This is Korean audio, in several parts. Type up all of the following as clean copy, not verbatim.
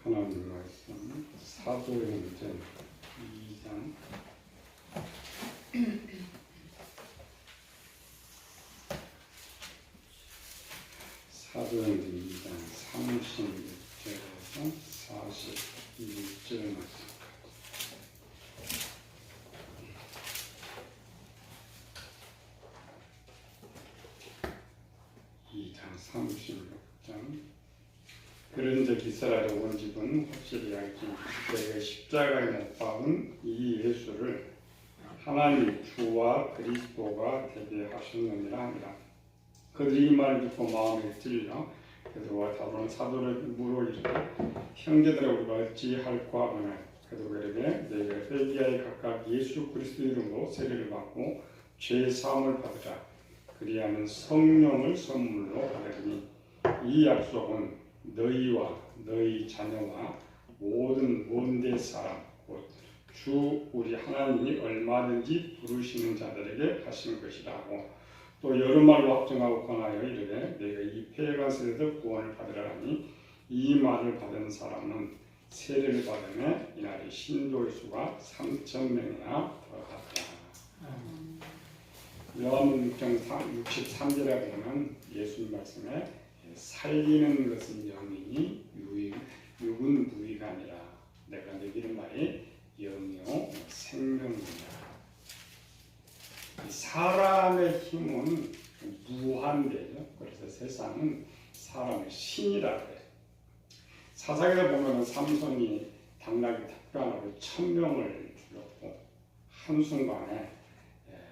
하나님 말씀 사도행전 2장 사도행전 2장 36절에서 41절 말씀. 2장 36장. 그런즉 이스라엘 온 집은 확실히 알기 내가 십자가에 못 박은 이 예수를 하나님 주와 그리스도가 되게 하셨느니라 하니라. 그들이 이 말을 듣고 마음에 찔려 베드로와 다른 사도를 물어 이르되 형제들아 우리가 어찌할까 하매 베드로가 이르되 너희가 회개하여 각각 예수 그리스도 이름으로 세례를 받고 죄 사함을 받으라. 그리하면 성령을 선물로 받으리니 이 약속은 너희와 너희 자녀와 모든 먼데 사람 곧 주 우리 하나님이 얼마든지 부르시는 자들에게 하신 것이라 하고 또 여러 말로 확정하고 권하여 이르되 너희가 이 폐해간 세대도 구원을 받으라 하니 이 말을 받은 사람은 세례를 받으며 이날의 신도의 수가 3,000명이나 더하더라. 요한복음 6장 63절에 보면 예수님 말씀에 살리는 것은 영이니 육은 무의가 아니라 내가 내기는 말이 영이요 생명이다. 사람의 힘은 무한대죠. 그래서 세상은 사람의 신이라 그래요. 사사기에 보면 삼손이 당나귀 탑병으로 1,000명을 죽였고 한순간에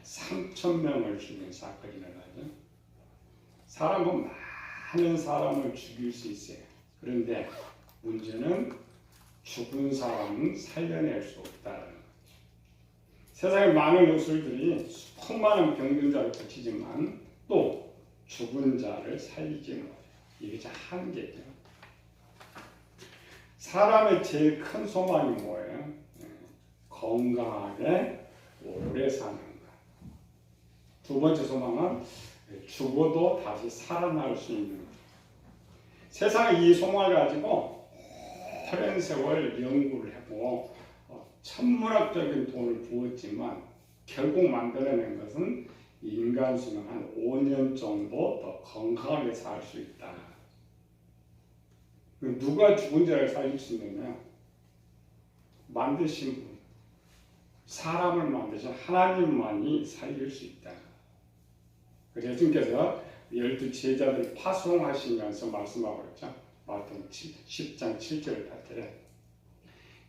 3,000명을 죽인 사건이 일어나죠. 사람은 많은 사람을 죽일 수 있어요. 그런데 문제는 죽은 사람은 살려낼 수 없다는 거죠. 세상에 많은 의술들이 수많은 병든 자를 고치지만 또 죽은 자를 살리지 못해요. 이게 한계죠. 사람의 제일 큰 소망이 뭐예요? 건강하게 오래 사는 것. 두 번째 소망은 죽어도 다시 살아날 수 있는 것. 세상에 이 소망을 가지고 오랜 세월 연구를 하고 천문학적인 돈을 부었지만 결국 만들어낸 것은 인간 수명 한 5년 정도 더 건강하게 살 수 있다. 누가 죽은 자를 살릴 수 있느냐? 만드신 분, 사람을 만드신 하나님만이 살릴 수 있다. 그래서 주님께서 12 제자들 파송하시면서 말씀하고 있죠. 마태복음 10장 7절 8절에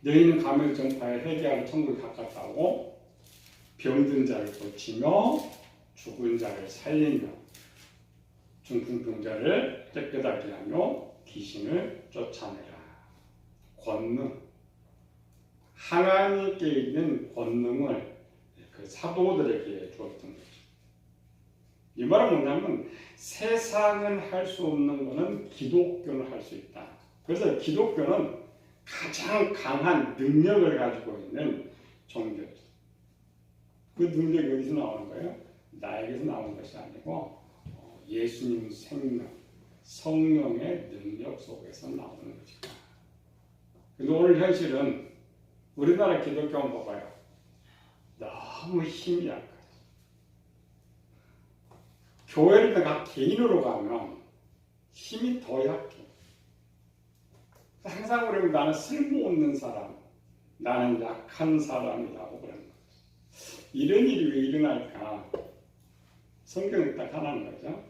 너희는 가면을 전파해 회개하는 천국이 가깝다고 병든 자를 고치며 죽은 자를 살리며 중풍병자를 깨끗하게 하며 귀신을 쫓아내라. 권능, 하나님께 있는 권능을 그 사도들에게 주었던 거죠. 이 말은 뭐냐면 세상은 할 수 없는 것은 기독교는 할 수 있다. 그래서 기독교는 가장 강한 능력을 가지고 있는 종교죠. 그 능력이 어디서 나오는 거예요? 나에게서 나오는 것이 아니고 예수님 생명, 성령의 능력 속에서 나오는 거죠. 그런데 오늘 현실은 우리나라 기독교 한번 봐봐요. 너무 힘이 약해요. 교회를 내가 개인으로 가면 힘이 더 약해. 항상 그러면 나는 쓸모없는 사람, 나는 약한 사람이라고 그러는 거죠. 이런 일이 왜 일어날까? 성경에 딱 하나는 거죠.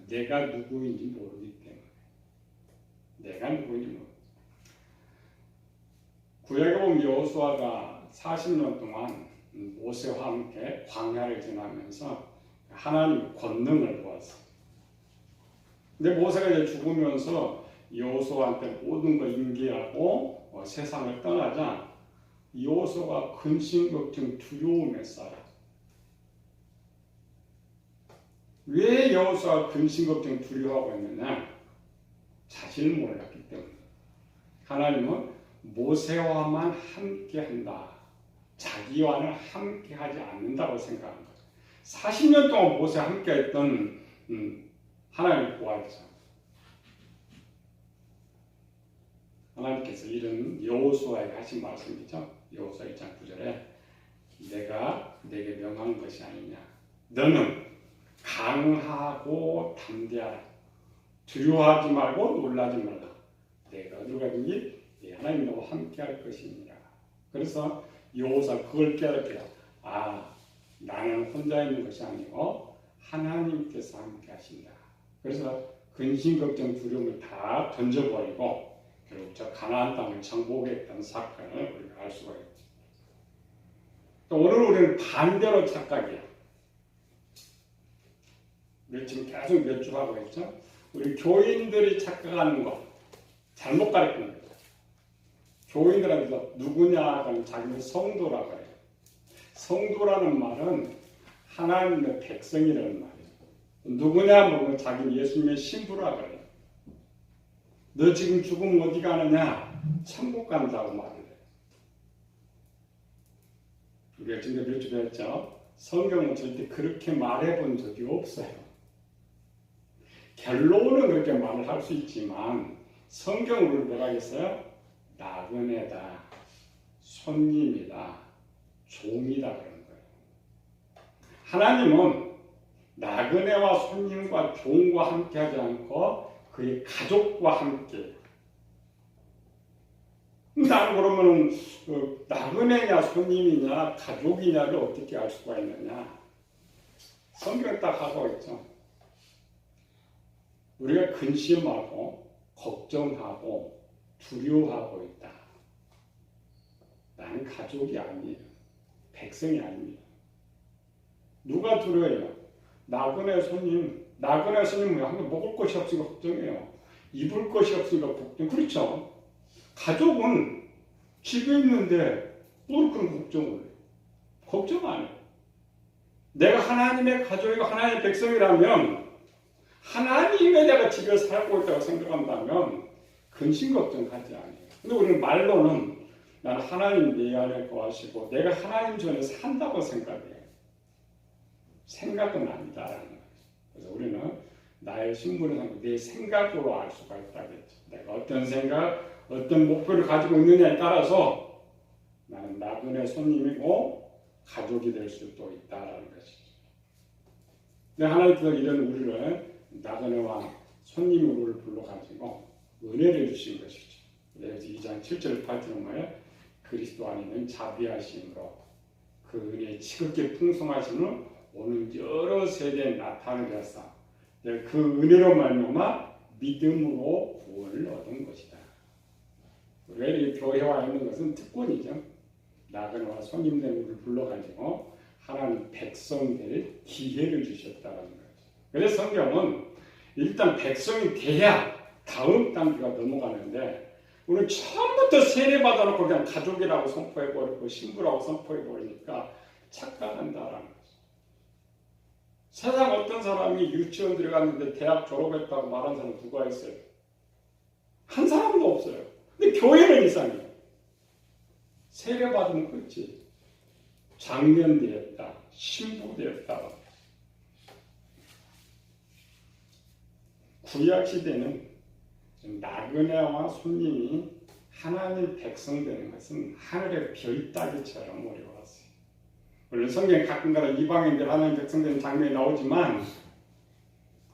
내가 누구인지 모르기 때문에. 내가 누구인지 모르기 때문에. 구약에 보면 여호수아가 40년 동안 모세와 함께 광야를 지나면서 하나님의 권능을 보았어요. 근데 모세가 이제 죽으면서 여호수아한테 모든 걸 인계하고 세상을 떠나자 여호수아가 근심 걱정 두려움에 살아. 왜 여호수아가 근심 걱정 두려워하고 있느냐? 자신을 몰랐기 때문에. 하나님은 모세와만 함께한다. 자기와는 함께하지 않는다고 생각한 거예요. 40년 동안 모세와 함께했던 하나님을 보았죠. 하나님 하나님께서 이런 여호수아에게 하신 말씀이죠. 여호수아 1장 9절에 내가 내게 명한 것이 아니냐. 너는 강하고 담대하라. 두려워하지 말고 놀라지 말라. 내가 어디로 가든지 네 하나님 너와 함께 할 것이니라. 그래서 여호수아 그걸 깨닫게 나는 혼자 있는 것이 아니고 하나님께서 함께 하신다. 그래서 근심, 걱정, 두려움을 다 던져버리고 결국 저 가나안 땅을 정복했던 사건을 우리가 알 수가 있죠. 또 오늘 우리는 반대로 착각이야. 우리 지금 계속 몇 주 하고 있죠. 우리 교인들이 착각하는 거 잘못 가르치는 거죠. 교인들한테서 누구냐 하면 자기는 성도라고 해요. 성도라는 말은 하나님의 백성이라는 말이에요. 누구냐 물으면 자기는 예수님의 신부라고 해요. 너 지금 죽으면 어디 가느냐? 천국 간다고 말을 해요. 우리가 지금 몇 주 배웠죠? 성경은 절대 그렇게 말해본 적이 없어요. 결론은 그렇게 말을 할 수 있지만 성경을 뭐라 했어요? 나그네다, 손님이다, 종이다 그런 거예요. 하나님은 나그네와 손님과 종과 함께 하지 않고 그의 가족과 함께. 나는 그러면 나그네냐 손님이냐 가족이냐를 어떻게 알 수가 있느냐. 성경 딱 하고 있죠. 우리가 근심하고 걱정하고 두려워하고 있다. 나는 가족이 아니에요. 백성이 아닙니다. 누가 두려워해요? 나그네 손님. 나그네 손님은 한번 먹을 것이 없으니까 걱정해요. 입을 것이 없으니까 걱정. 그렇죠? 가족은 집에 있는데 뭘 그런 걱정을 해요? 걱정 안 해요. 내가 하나님의 가족이고 하나님의 백성이라면 하나님의 내가 집에 살고 있다고 생각한다면 근심 걱정하지 않아요. 근데 우리는 말로는 나는 하나님 내 안에 거하시고 내가 하나님 전에 산다고 생각해요. 생각은 아니다라는 거죠. 그래서 우리는 나의 신분을 내 생각으로 알 수가 있다겠죠. 내가 어떤 생각, 어떤 목표를 가지고 있느냐에 따라서 나는 나그네 손님이고 가족이 될 수도 있다라는 것이죠. 근데 하나님께서 이런 우리를 나그네와 손님으로 불러가지고 은혜를 주신 것이죠. 그래서 2장 7절 8절은 뭐예요? 그리스도 안에는 자비하심으로 그 은혜의 지극히 풍성하심을 오늘 여러 세대에 나타내서 그 은혜로 말미암아 믿음으로 구원을 얻은 것이다. 우리가 이 교회에 와 있는 것은 특권이죠. 나그네와 손님들을 불러가지고 하나님 백성될 기회를 주셨다는 거죠. 그래서 성경은 일단 백성이 돼야 다음 단계가 넘어가는데 우리는 처음부터 세례받아놓고 그냥 가족이라고 선포해버리고 신부라고 선포해버리니까 착각한다라는 거죠. 세상 어떤 사람이 유치원 들어갔는데 대학 졸업했다고 말한 사람 누가 있어요? 한 사람도 없어요. 근데 교회는 이상해요. 세례받으면 그렇지. 장년 되었다. 신부 되었다. 구약시대는 나그네와 손님이 하나님 백성 되는 것은 하늘의 별 따기처럼 어려웠어요. 물론 성경에 가끔가다 이방인들 하나님 백성 되는 장면이 나오지만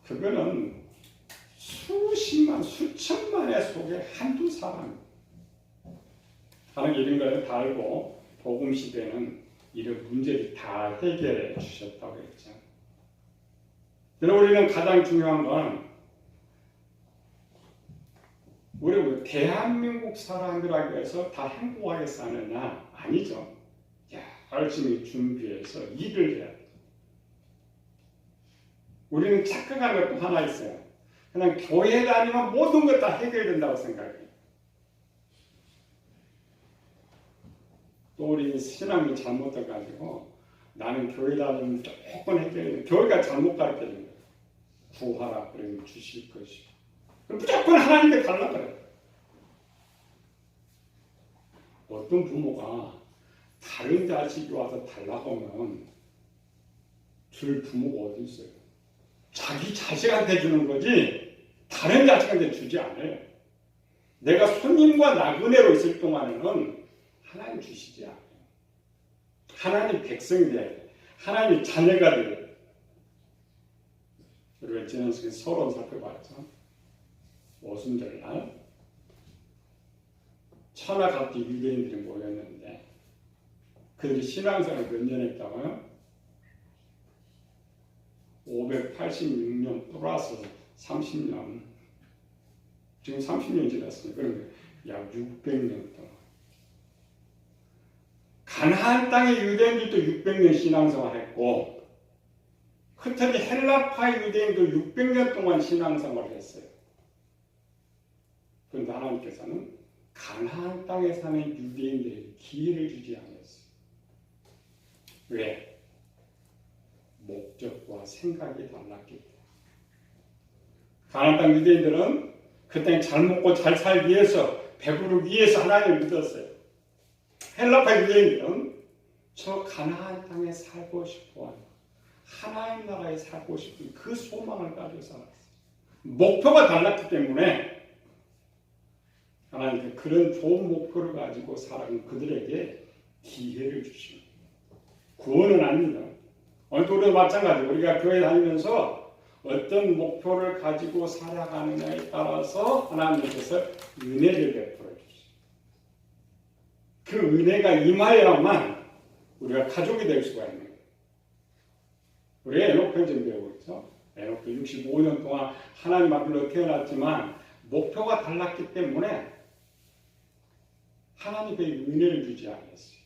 그거는 수십만, 수천만의 속에 한두 사람. 하나님 이런 걸 다 알고 복음 시대는 이런 문제를 다 해결해 주셨다고 했죠. 그러나 우리는 가장 중요한 건 우리 대한민국 사람들에게 해서 다 행복하게 사느냐? 아니죠. 열심히 준비해서 일을 해야 돼. 우리는 착각한 것도 하나 있어요. 그냥 교회 다니면 모든 것 다 해결된다고 생각해요. 또 우리 신앙이 잘못돼가지고 나는 교회 다니면 조금 해결돼. 교회가 잘못 가르쳐준 거예요. 구하라 그러면 주실 것이고. 무조건 하나님께 달라 그래요. 어떤 부모가 다른 자식이 와서 달라고 하면 줄 부모가 어디 있어요? 자기 자식한테 주는 거지 다른 자식한테 주지 않아요. 내가 손님과 나그네로 있을 동안에는 하나님 주시지 않아요. 하나님 백성이 돼야 돼. 하나님 자녀가 돼야 돼. 우리가 지난 시간에 서론 살펴봤죠. 오순절날 천하갑기 유대인들이 모였는데 그들이 신앙생활을 몇 년 했다고요? 586년 플러스 30년. 지금 30년 지났으니까 그러면 약 600년 동안. 가나안 땅의 유대인들도 600년 신앙생활 했고 흩어진 헬라파 유대인도 600년 동안 신앙생활을 했어요. 그런데 하나님께서는 가나안 땅에 사는 유대인들에게 기회를 주지 않았어요. 왜? 목적과 생각이 달랐기 때문에. 가나안 땅 유대인들은 그 땅에 잘 먹고 잘 살기 위해서, 배부르기 위해서 하나님을 믿었어요. 헬라파 유대인들은 저 가나안 땅에 살고 싶어하는, 하나님 나라에 살고 싶은 그 소망을 가지고 살았어요. 목표가 달랐기 때문에 하나님께 그런 좋은 목표를 가지고 살아가는 그들에게 기회를 주십니다. 구원은 아닙니다. 오늘도 우리도 마찬가지로 우리가 교회 다니면서 어떤 목표를 가지고 살아가느냐에 따라서 하나님께서 은혜를 베풀어 주십니다. 그 은혜가 임하여야만 우리가 가족이 될 수가 있는 거예요. 우리가 에녹 편지를 배우고 있죠. 에녹도 65년 동안 하나님 앞으로 태어났지만 목표가 달랐기 때문에 하나님의 은혜를 주지 않았어요.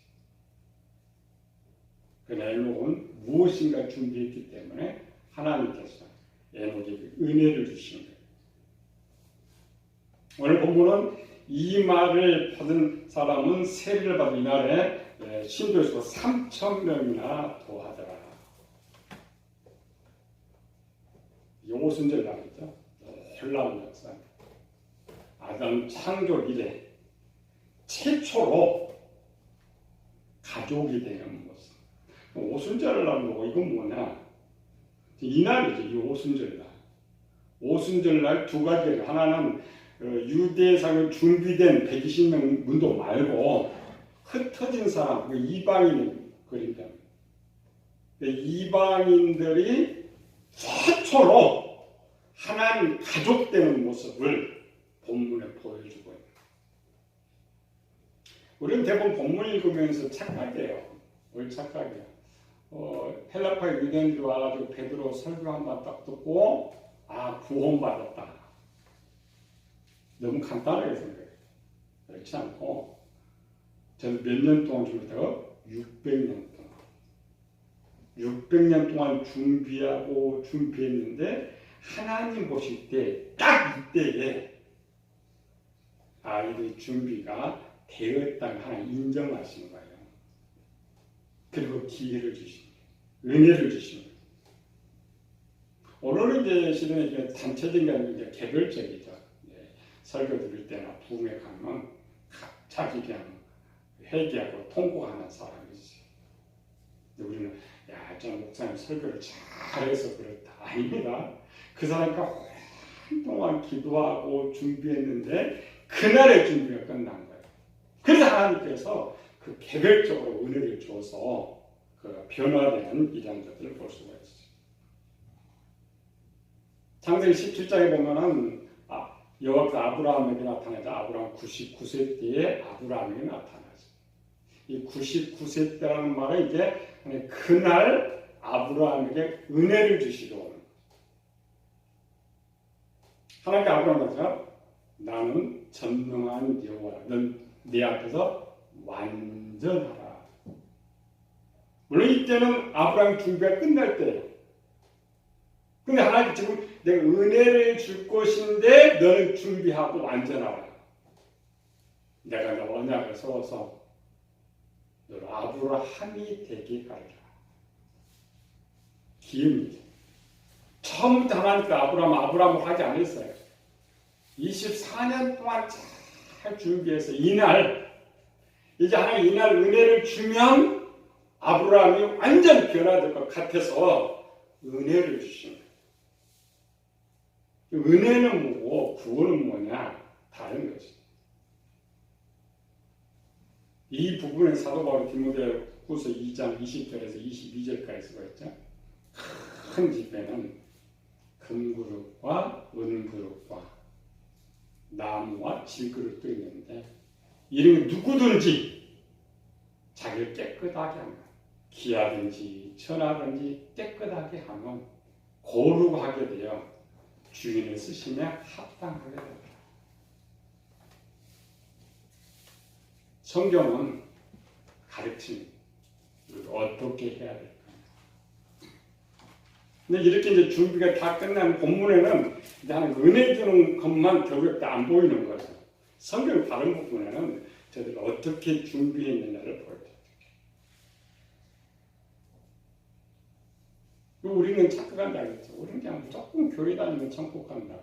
그러나 에녹은 무엇인가 준비했기 때문에 하나님께서 에녹에게 은혜를 주신 거예요. 오늘 본문은 이 말을 받은 사람은 세리를 받은 이날에 신도의 수가 3,000명이나 더하더라. 이 오순절 날이죠. 놀라운 역사. 아담 창조 이래 최초로 가족이 되는 모습. 오순절을 나누고 이건 뭐냐? 이날이죠. 이 오순절날. 오순절날 두 가지예요. 하나는 유대상을 준비된 120명 문도 말고 흩어진 사람, 이방인을 그린다. 이방인들이 최초로 하나님 가족 되는 모습을 본문에 보여주고 있다. 우리는 대부분 본문 읽으면서 착각해요. 뭘 착각해요? 헬라파 유대인들이 와가지고 베드로 설교 한번 딱 듣고 구원받았다. 너무 간단하게 생각해요. 그렇지 않고 저는 몇 년 동안 준비했다가 600년 동안 600년 동안 준비했는데 하나님 보실 때 딱 이때에 이들의 준비가 되었다는 하나님 인정하시는 거예요. 그리고 기회를 주십니다. 은혜를 주십니다. 오늘은 이제 실은 이게 단체적인 게 아니고 이제 개별적이죠. 설교 들을 때나 부흥회 가면 자기 그냥 회개하고 통곡하는 사람이 있어요. 근데 우리는 저 목사님 설교를 잘해서 그렇다. 아닙니다. 그 사람과 한동안 기도하고 준비했는데 그날의 준비가 끝난 거예요. 그래서 하나님께서 그 개별적으로 은혜를 줘서 그 변화되는 이장자들을 볼 수가 있어요. 창세기 17장에 보면은 여호와께서 아브라함에게 나타나자 아브라함 99세 때에 아브라함에게 나타나죠. 이 99세 때라는 말은 이제 그날 아브라함에게 은혜를 주시러 오는 거죠. 하나님께 아브라함에게 나는 전능한 여호와라. 넌 내 앞에서 완전하라. 물론 이때는 아브라함 준비가 끝날 때예요. 근데 하나님 지금 내가 은혜를 줄 것인데 너는 준비하고 완전하라. 내가 너 언약을 세워서 너를 아브라함이 되게 하리라. 기회입니다. 처음부터 하나님께 아브라함을 하지 않았어요. 24년 동안 잘 준비해서 이날 이제 하나님 이날 은혜를 주면 아브라함이 완전 변화될 것 같아서 은혜를 주신 거예요. 은혜는 뭐고 구원은 뭐냐? 다른 거지. 이 부분에 사도 바울이 디모데후서 2장 20절에서 22절까지 쓰고 있죠. 큰 집에는 금그릇과 은그릇과 나무와 질그릇도 있는데 이런 누구든지 자기를 깨끗하게 하면 기하든지 천하든지 깨끗하게 하면 거룩하게 되어 주인을 쓰시며 합당하게 됩니다. 성경은 가르칩니다. 어떻게 해야 될까? 근데 이렇게 이제 준비가 다 끝난 본문에는 한 은혜 주는 것만 결국 안 보이는 거죠. 성경 다른 부분에는 저들이 어떻게 준비했느냐를 보여줘요. 우리는 착각한다 그랬죠. 우리는 그냥 무조건 교회 다니면 천국 간다.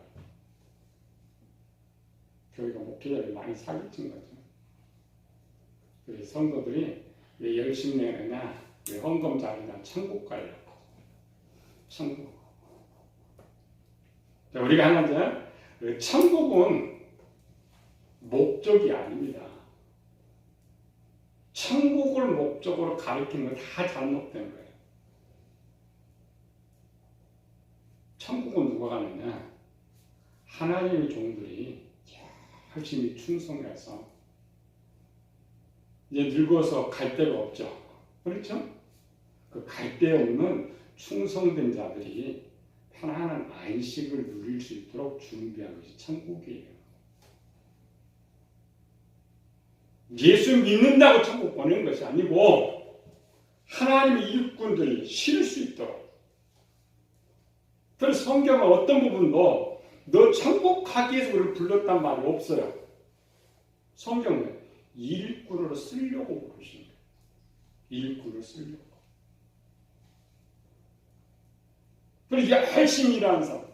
교회가 목회자를 많이 사기친 거죠. 그래서 성도들이 왜 열심히 내느냐, 왜 헌금 잘하냐, 천국 가려고. 천국. 자, 우리가 하나 이제 천국은 목적이 아닙니다. 천국을 목적으로 가리키는 건 다 잘못된 거예요. 천국은 누가 가느냐? 하나님의 종들이 열심히 충성해서 이제 늙어서 갈 데가 없죠. 그렇죠? 그 갈 데 없는 충성된 자들이 편안한 안식을 누릴 수 있도록 준비한 것이 천국이에요. 예수 믿는다고 천국 보내는 것이 아니고 하나님의 일꾼들이 쉴 수 있도록. 그래서 성경은 어떤 부분도 너 천국 가기 위해서 우리를 불렀단 말이 없어요. 성경은 일꾼으로 쓰려고 부르신 거예요. 일꾼으로 쓰려고. 그리고 열심히 일하는 사람.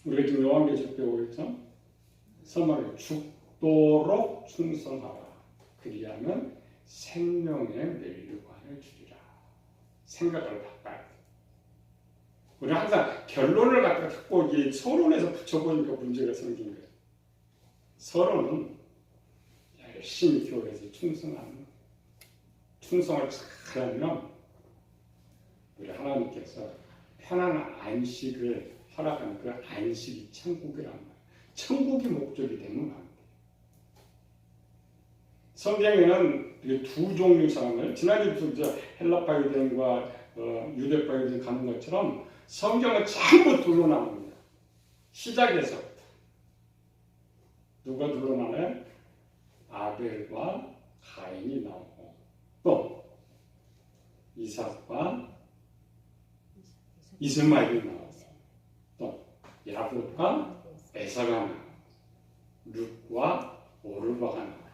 우리가 지금 요한계시록 배우고 있죠? 서말에 죽도록 충성하라. 그리하면 생명의 면류관을 주리라. 생각을 바꿔야 돼. 우리 항상 결론을 갖고 이게 서론에서 붙여보니까 문제가 생긴 거예요. 서론은 열심히 교회에서 충성하는 거예요. 충성을 잘하면 우리 하나님께서 편안한 안식을 허락하는 그 안식이 천국이란 말이에요. 천국이 목적이 되는 안 돼요. 성경에는 두 종류 사람을 지난주부터 헬라파 유대인과 유대파 유대인 가는 것처럼 성경은 전부 둘로 나눕니다. 시작에서부터 누가 둘로 나눠요? 아벨과 가인이 나오고 또 이삭과 이스마엘이 나오고 또 야곱과 에사가 나오고 룻과 오르바가 나오고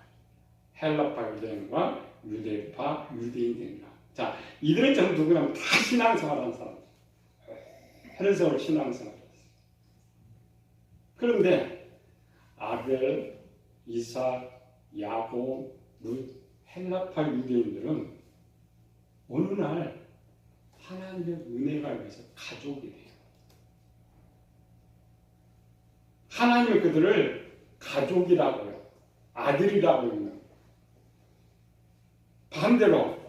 헬라파 유대인과 유대파 유대인들이 나오고 자, 이들은 전부 누구냐면 다 신앙생활하는 사람들. 헬세월 신앙생활을 했어요. 그런데 아벨, 이삭, 야곱, 룻, 헬라파 유대인들은 어느 날 하나님의 은혜가 임해서 가족이 돼요. 하나님은 그들을 가족이라고요. 아들이라고 있는. 반대로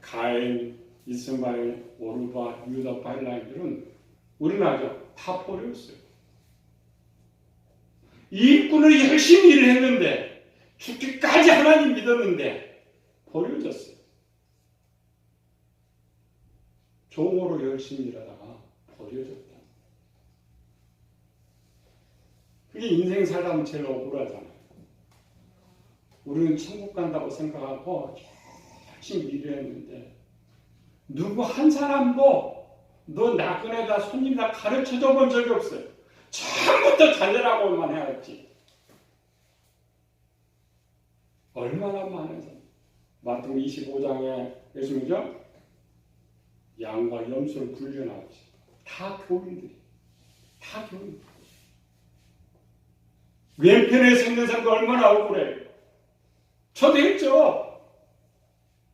가인, 이스마엘, 오르바, 유다, 발라인들은 우리나라 다 버렸어요. 일꾼을 열심히 일을 했는데 죽기까지 하나님 믿었는데 버려졌어요. 종으로 열심히 일하다가 버려졌다. 그게 인생 살다 보면 제일 억울하잖아요. 우리는 천국 간다고 생각하고 열심히 일했는데 누구 한 사람도 너 나그네다 손님이다 가르쳐줘 본 적이 없어요. 처음부터 잘되라고만 해야지. 얼마나 많은 사람. 마태복음 25장에 예수님이죠? 양과 염소를 굴려나오지. 다 교인들이. 다 교인. 왼편에 서 있는 사람도 얼마나 억울해요. 저도 했죠.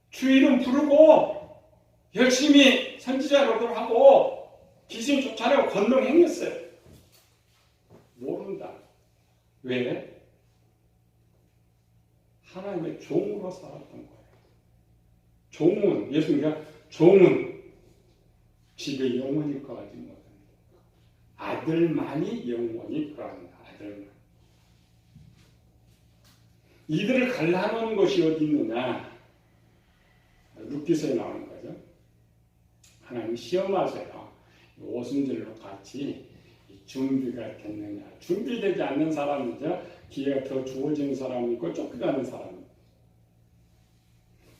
주 이름 부르고 열심히 선지자 노릇을 하고 귀신 쫓아내고 권능 행했어요. 모른다. 왜? 하나님의 종으로 살았던 거예요. 종은, 예수님이 종은 집에 영원히 거하지 못합니다. 아들만이 영원히 거합니다. 아들만. 이들을 갈라놓은 것이 어디 있느냐? 룻기서에 나오는 거죠. 하나님 시험하세요. 오순절로 같이 준비가 됐느냐. 준비되지 않는 사람이죠. 기회가 더 주어지는 사람이 있고 쫓겨가는 사람이.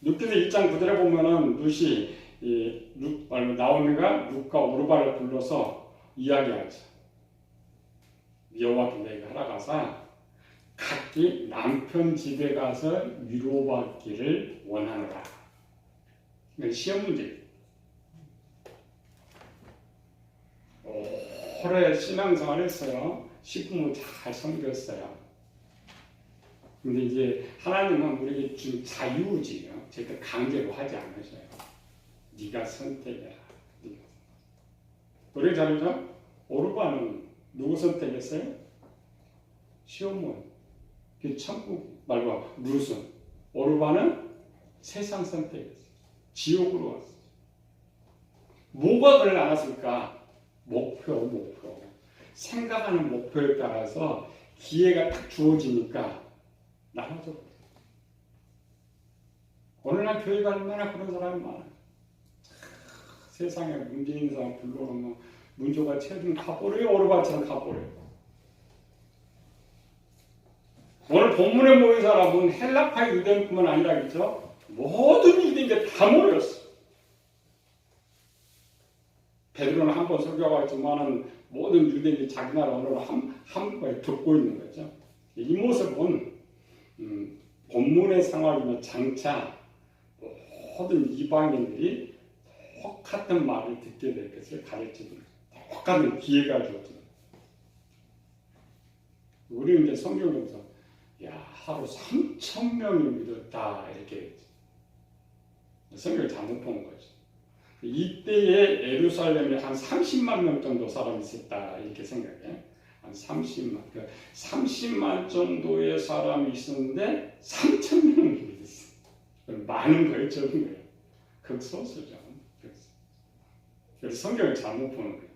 룻기서 1장 9절에 보면은 룻이 나오미가 룻과 오르바를 불러서 이야기하죠. 여호와께 내가 하러 가서 각기 남편 집에 가서 위로받기를 원하노라. 시험 문제. 오래 신앙생활 했어요. 식품을 잘 섬겼어요. 근데 이제 하나님은 우리에게 준 자유지요. 절대 강제로 하지 않으셔요. 네가 선택해라. 우리 자유죠? 오르바는 누구 선택했어요? 시험은 그 천국 말고 무릇은 오르바는 세상 선택했어요. 지옥으로 왔어요. 뭐가 그를 나갔을까? 목표. 생각하는 목표에 따라서 기회가 딱 주어지니까 나가죠. 오늘날 교회가 얼마나 그런 사람이 많아요. 세상에 문제 있는 사람 불러오면 문조가 체중 가버려요. 오르바처럼 가버려요. 오늘 본문에 모인 사람은 헬라파 유대인뿐만 아니라 그렇죠? 모든 유대인들 다 모였어. 베드로는 한 번 설교가 있지만은 모든 유대인들이 자기 나라 언어로 한 번에 듣고 있는 거죠. 이 모습은 본문의 상황이면 장차 모든 이방인들이 똑같은 말을 듣게 될 것을 가르치는 똑같은 기회가 주어집니다. 우리는 이제 성경에서 하루 3,000명이 믿었다 이렇게 성경을 잘못 본 거죠. 이때에 예루살렘에 한 30만 명 정도 사람이 있었다 이렇게 생각해. 한 30만. 30만 정도의 사람이 있었는데 3,000명이 믿었어. 많은 거예요, 적은 거예요. 극소수죠. 그래서 성경을 잘못 보는 거예요.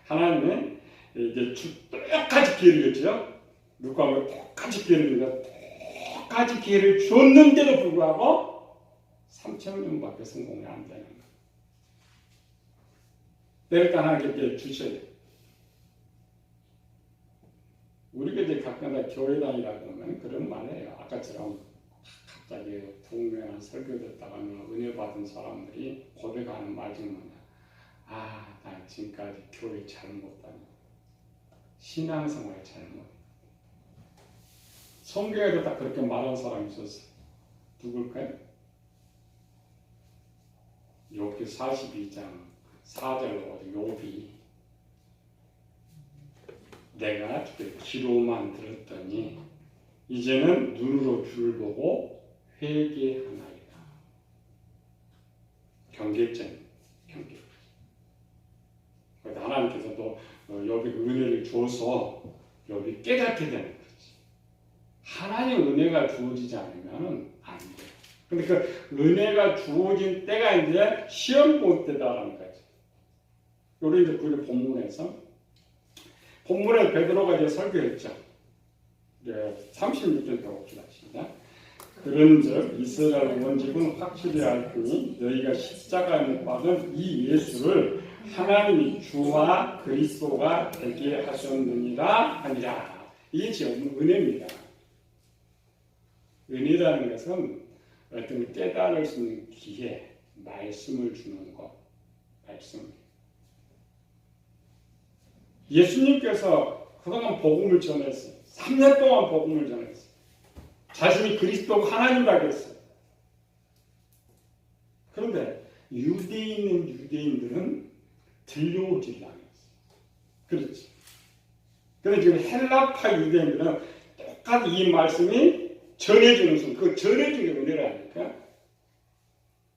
하나님은 이제 똑같이 기회를 줬죠. 누가가 똑같이 기회를 줬는데 똑같이 기회를 줬는데도 불구하고 3,000명밖에 성공이 안 되는 거예요. 그러니까 하나님께 주셔야 돼요. 우리가 이제 가끔가다 교회 다니다 보면 그런 말 해요. 아까처럼 갑자기 동명한 설교 듣다가 은혜 받은 사람들이 고백하는 말 중에 뭐냐. 나 지금까지 교회 잘못 다녔어. 신앙생활 잘못. 성경에도 딱 그렇게 말한 사람이 있었어. 누굴까요? 욥기 42장 4절로 욥이 내가 귀로만 들었더니 이제는 눈으로 주를 보고 회개하나이다. 경계점. 하나님께서도 욥에게 은혜를 줘서 욥이 깨닫게 되는 거지. 하나님 은혜가 주어지지 않으면 안 돼. 근데 그 은혜가 주어진 때가 이제 시험 볼 때다라는 거지. 우리 이제 그 본문에 베드로가 이제 설교했죠. 36절 봅시다. 그런즉 이스라엘 원집은 확실히 알더니 너희가 십자가에 못 박은 이 예수를 하나님이 주와 그리스도가 되게 하셨느니라 하니라. 이게 지금 은혜입니다. 은혜라는 것은 어떤 깨달을 수 있는 기회, 말씀을 주는 것, 말씀. 예수님께서 그동안 복음을 전했어요. 3년 동안 복음을 전했어요. 자신이 그리스도고 하나님이라고 했어요. 그런데 유대에 있는 유대인들은 들려오질 않았어요. 그렇지. 그런데 지금 헬라파 유대인들은 똑같이 이 말씀이 전해주는 순간, 그 전해주는 게 은혜라니까.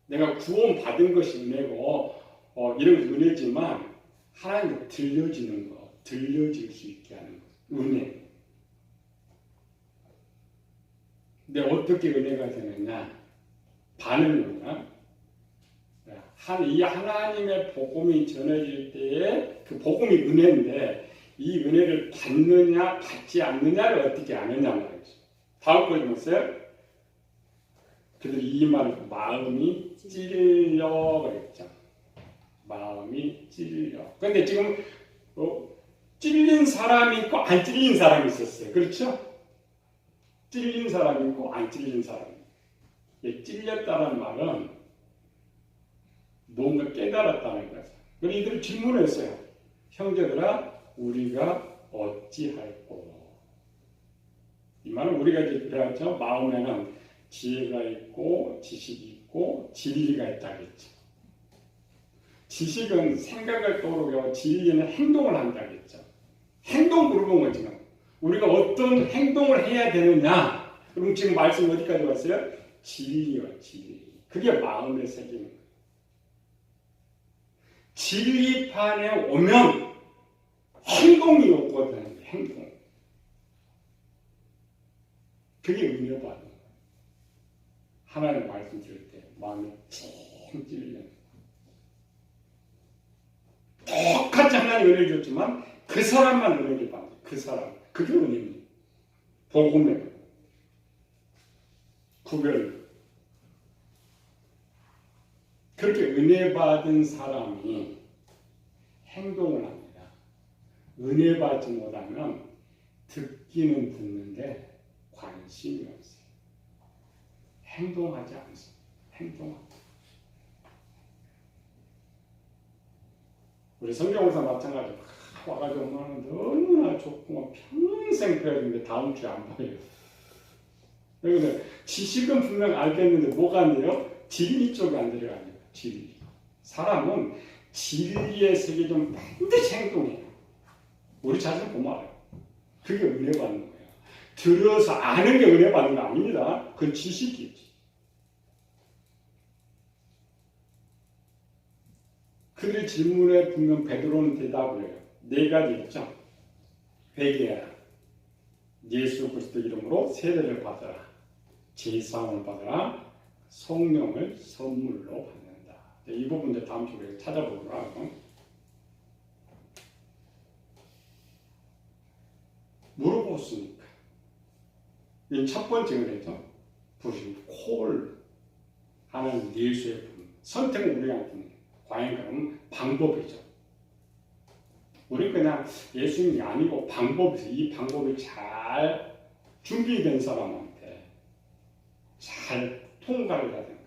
내가 구원 받은 것이 은혜고, 이런 것이 은혜지만, 하나님께 들려지는 거, 들려질 수 있게 하는 것, 은혜. 근데 어떻게 은혜가 되느냐? 반응이냐? 이 하나님의 복음이 전해질 때에 그 복음이 은혜인데 이 은혜를 받느냐 받지 않느냐를 어떻게 아느냐 말이죠. 다음 거 보세요. 그들이 이 말을 마음이 찔려 그랬죠. 마음이 찔려. 그런데 지금 찔린 사람이 있고 안 찔린 사람이 있었어요. 그렇죠? 찔린 사람이 있고 안 찔린 사람이. 찔렸다는 말은 뭔가 깨달았다는 거죠. 그래서 이들이 질문했어요. 형제들아, 우리가 어찌할꼬? 이 말은 우리가 이제 그래야죠. 마음에는 지혜가 있고 지식이 있고 진리가 있다겠죠. 지식은 생각을 떠오르고 진리는 행동을 한다겠죠. 행동 물어본 거죠. 우리가 어떤 행동을 해야 되느냐? 그럼 지금 말씀 어디까지 왔어요? 진리요, 진리. 그게 마음에 새기는 거예요. 진리판에 오면 행동이 오거든요. 행동. 그게 은혜 받는 거예요. 하나님 말씀 들을 때 마음이 찡 찔리는 똑같이 하나님 은혜를 줬지만 그 사람만 은혜를 받는 거예요. 그 사람. 그게 은혜입니다. 복음의 구별. 그렇게 은혜 받은 사람이 행동을 합니다. 은혜 받지 못하면 듣기는 듣는데 관심이 없어요. 행동하지 않습니다. 행동하지. 우리 성경에서 마찬가지로 와가지고 엄마는 너무나 좋고 평생 배워야 되는데 다음 주에 안 봐요. 그래서 지식은 분명 알겠는데 뭐가 안 돼요? 진리 쪽이 안 들어가요. 진리. 사람은 진리의 세계 좀 반드시 행동해요. 우리 자신 보면 알아요. 그게 은혜 받는 거예요. 들어서 아는 게 은혜 받는 거 아닙니다. 그건 지식이지. 그들의 질문에 분명 베드로는 대답을 해요. 네 가지 있죠. 회개하라. 예수 그리스도 이름으로 세례를 받아라. 제사함을 받아라. 성령을 선물로 받는다. 이 부분 이제 다음 주에 찾아보도록 하고. 물어보았으니까. 이 첫 번째 은혜죠. 부르심, 콜 하는 예수의 부름. 선택은 우리한테는 과연 그럼 방법이죠. 우리 그냥 예수님이 아니고 방법이죠. 이 방법이 잘 준비된 사람한테 잘 통과를 해야 됩니다.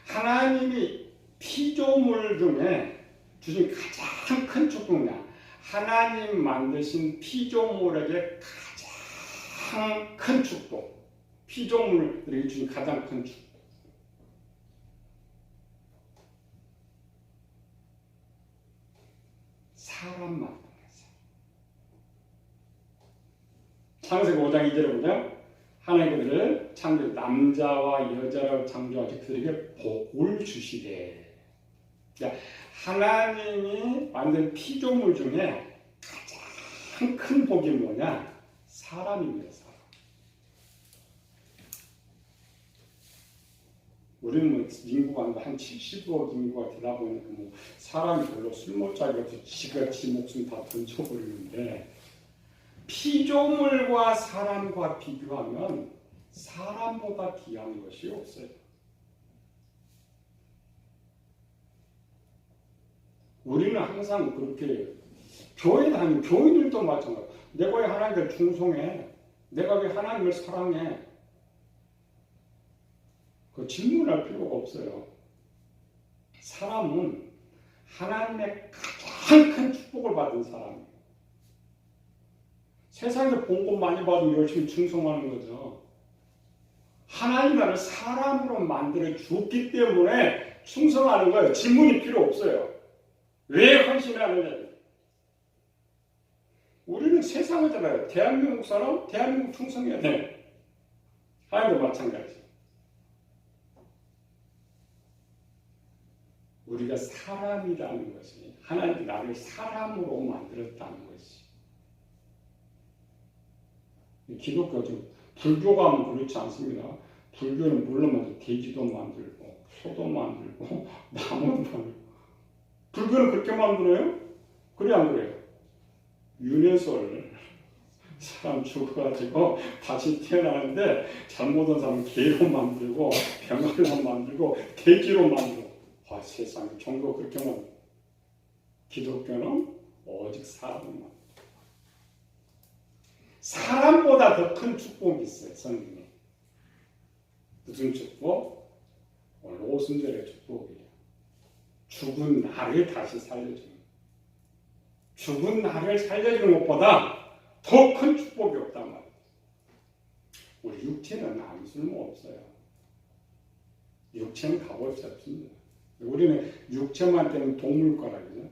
하나님이 피조물 중에 주신 가장 큰 축복이냐? 하나님 만드신 피조물에게 가장 큰 축복. 피조물들에게 주신 가장 큰 축복. 사람 만든 거죠. 창세기 5장 2절에 보면 하나님 그들을 창조 남자와 여자라고 창조하시 그들에게 복을 주시되. 그러니까 하나님이 만든 피조물 중에 가장 큰 복이 뭐냐? 사람입니다. 사람. 우리는 뭐 인구가 한 70억 인구가 되다 보니까 뭐 사람이 별로 쓸모짝이 없어 지가 지 목숨 다 던져버리는데 피조물과 사람과 비교하면 사람보다 귀한 것이 없어요. 우리는 항상 그렇게 교회 다니는 교인들도 마찬가지야. 내가 왜 하나님께 충성해? 내가 왜 하나님을 사랑해? 그 질문할 필요가 없어요. 사람은 하나님의 가장 큰 축복을 받은 사람이에요. 세상에서 본 것 많이 받으면 열심히 충성하는 거죠. 하나님 나를 사람으로 만들어 주었기 때문에 충성하는 거예요. 질문이 필요 없어요. 왜 헌신하느냐? 우리는 세상을 살아요. 대한민국 사람, 대한민국 충성해야 돼. 하나님도 마찬가지. 우리가 사람이라는 것이 하나님이 나를 사람으로 만들었다는 것이 기독교 좀 불교가 그렇지 않습니다. 불교는 물론 돼지도 만들고 소도 만들고 나무도 만들고 불교는 그렇게 만들어요? 그래 안 그래요? 윤회설 사람 죽어가지고 다시 태어나는데 잘못한 사람은 개로 만들고 병아리로 만들고 돼지로 만들고 세상에 종교 그렇게 만들고 기독교는 오직 사람만 사람보다 더 큰 축복이 있어요. 성경에 무슨 축복? 오늘 오순절의 축복이에요. 죽은 나를 다시 살려주는 죽은 나를 살려주는 것보다 더 큰 축복이 없단 말이에요. 우리 육체는 아무 쓸모 없어요. 육체는 값없이 없습니다. 우리는 육체만 때문에 동물과라 그러죠.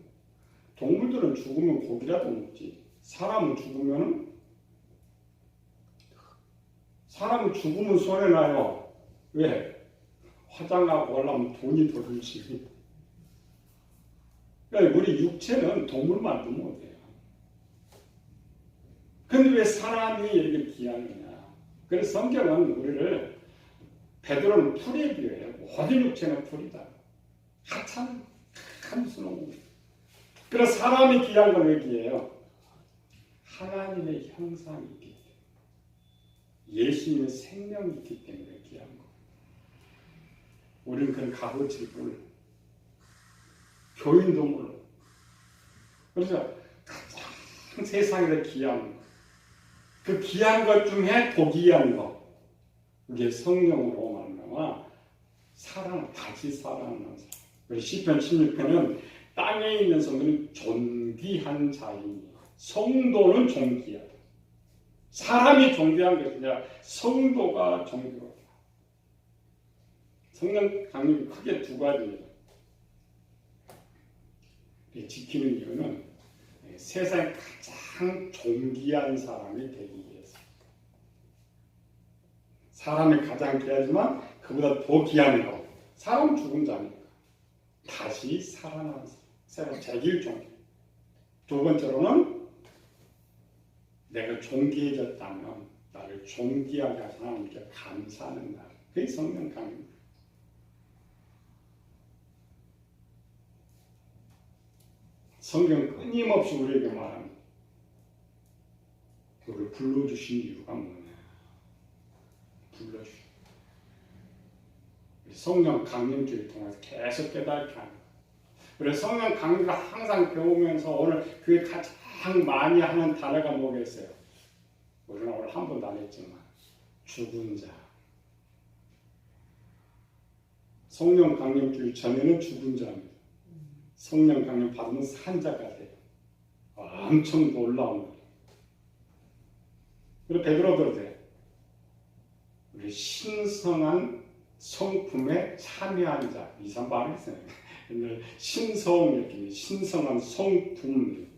동물들은 죽으면 고기라도 먹지. 사람은 죽으면 손해나요. 왜? 화장하고 하려면 돈이 더 들지. 그러니까 우리 육체는 동물만 두면 돼요. 근데 왜 사람이 이렇게 귀하느냐? 그래서 성경은 우리를 베드로는 풀에 비유해요. 모든 육체는 풀이다. 하찮은 큰 수놓은. 그래서 사람이 귀한 건 왜 귀해요? 하나님의 형상이 있기 때문에. 예수님의 생명이 있기 때문에 귀한 거. 우리는 그런 값어치를 몰라. 교인도 몰라. 그래서 가장 세상에서 귀한 거. 그 귀한 것 중에 더 귀한 것. 그게 성령으로 만나와 다시 살아나는 사람. 우리 시편 16편은 땅에 있는 성도는 존귀한 자이니 성도는 존귀하다. 사람이 존귀한 것이 아니라 성도가 존귀하다. 성령 강림이 크게 두 가지예요. 지키는 이유는 세상에 가장 존귀한 사람이 되기 위해서. 사람이 가장 귀하지만 그보다 더 귀한 거. 사람은 죽은 자니까. 다시 살아나는 사람. 제길 존귀. 두 번째로는 내가 존귀해졌다면 나를 존귀하게 하신 하나님께 감사하는 날. 그게 성령 강림입니다. 성경은 끊임없이 우리에게 말합니다. 우리를 불러주신 이유가 뭐냐? 불러주신. 성령 강림주를 통해서 계속 깨닫게 합니다. 그래서 성령 강림을 항상 배우면서 오늘 그게 가장 많이 하는 단어가 뭐겠어요? 우리는 오늘 한 번도 안 했지만 죽은 자. 성령 강림주의 전에는 죽은 자입니다. 성령 강림 받으면 산 자가 돼요. 엄청 놀라운 거예요. 그리고 베드로도 돼. 우리 신성한 성품에 참여한 자. 이상 말이 있어요. 옛날 신성 이렇게 신성한 성품.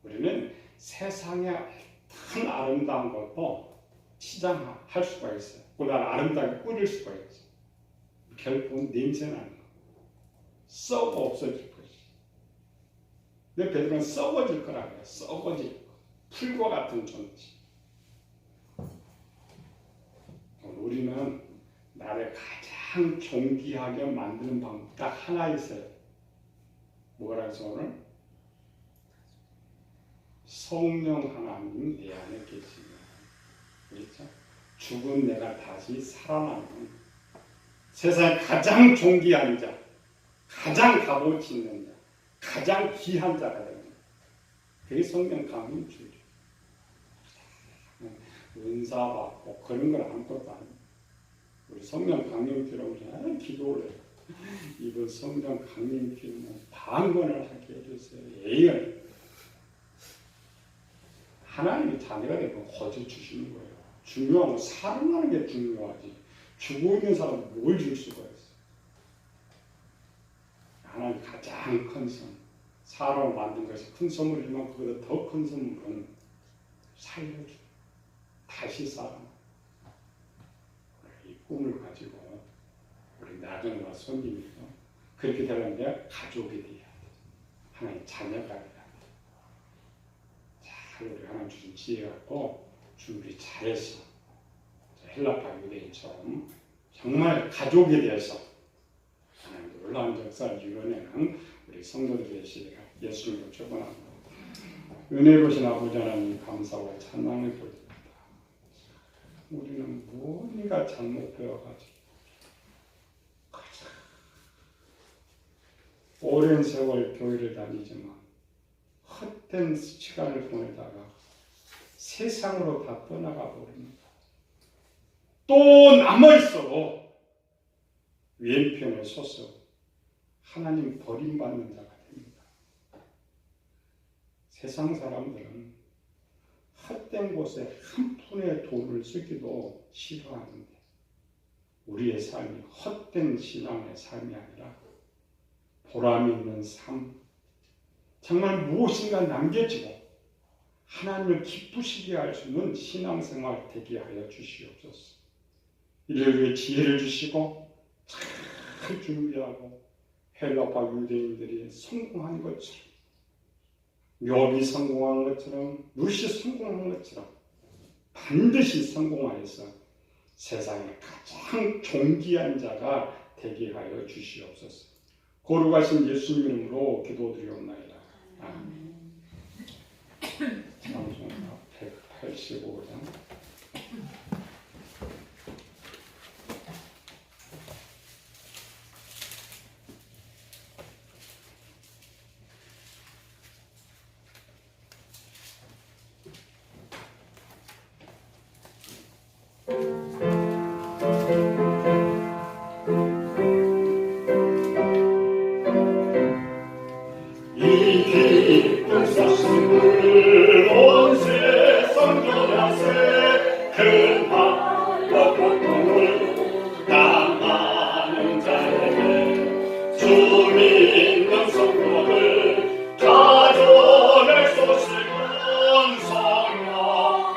우리는 세상의 큰 아름다운 것도 치장할 수가 있어요. 그러나 아름답게 꾸릴 수가 있어요. 결국은 냄새나는 거. 썩어 없어질 것이. 근데 베드로는 썩어질 거라고 해요. 썩어질 거. 풀과 같은 존재. 우리는 나를 가장 존귀하게 만드는 방법 딱 하나 있어요. 뭐라 해서 오늘? 성령 하나님 내 안에 계시면. 그렇죠? 죽은 내가 다시 살아나는 세상에 가장 존귀한 자, 가장 값어치 있는 자, 가장 귀한 자가 됩니다. 그게 성령 강림주의죠. 은사 받고 그런 걸 아무것도 아니에요. 우리 성령 강림주의로 우리 기도를 해요. 이번 성령 강림주의는 방언을 하게 해주세요. 예언. 하나님의 자녀가 되면 거저 주시는 거예요. 중요한 건 살아나는 게 중요하지. 죽어 있는 사람은 뭘 줄 수가 있어. 하나님 가장 큰 선. 사람을 만든 것이 큰 선물이지만 그보다 더 큰 선물은 살려줘. 다시 살아나. 이 꿈을 가지고 우리 나중과 손님이요. 그렇게 되려면 가족이 돼야 돼. 하나님 자녀가 돼야 돼. 잘 우리 하나님 주신 지혜 갖고 준비 잘해서 헬라파 유대인처럼 정말 가족이 돼서 하나님 놀라운 역사를 이뤄내는 우리 성도들이 되시기를 예수님으로 축원합니다. 은혜로우신 아버지 하나님 감사와 찬양을 드립니다. 우리는 무언가 잘못 배워가지고 오랜 세월 교회를 다니지만 헛된 시간을 보내다가 세상으로 다 떠나가 버립니다. 또 남아있어 왼편에 서서 하나님 버림받는 자가 됩니다. 세상 사람들은 헛된 곳에 한 푼의 돈을 쓰기도 싫어하는데 우리의 삶이 헛된 신앙의 삶이 아니라 보람 있는 삶, 정말 무엇인가 남겨지고 하나님을 기쁘시게 할 수 있는 신앙생활 되게 하여 주시옵소서. 이를 위해 지혜를 주시고 잘 준비하고 헬라파 유대인들이 성공한 것처럼 욥이 성공한 것처럼 루시 성공한 것처럼 반드시 성공하여서 세상에 가장 존귀한 자가 되게 하여 주시옵소서. 거룩하신 예수님 이름으로 기도드리옵나이다. 아멘. 찬송가 185장 가져낼 수 있는 성령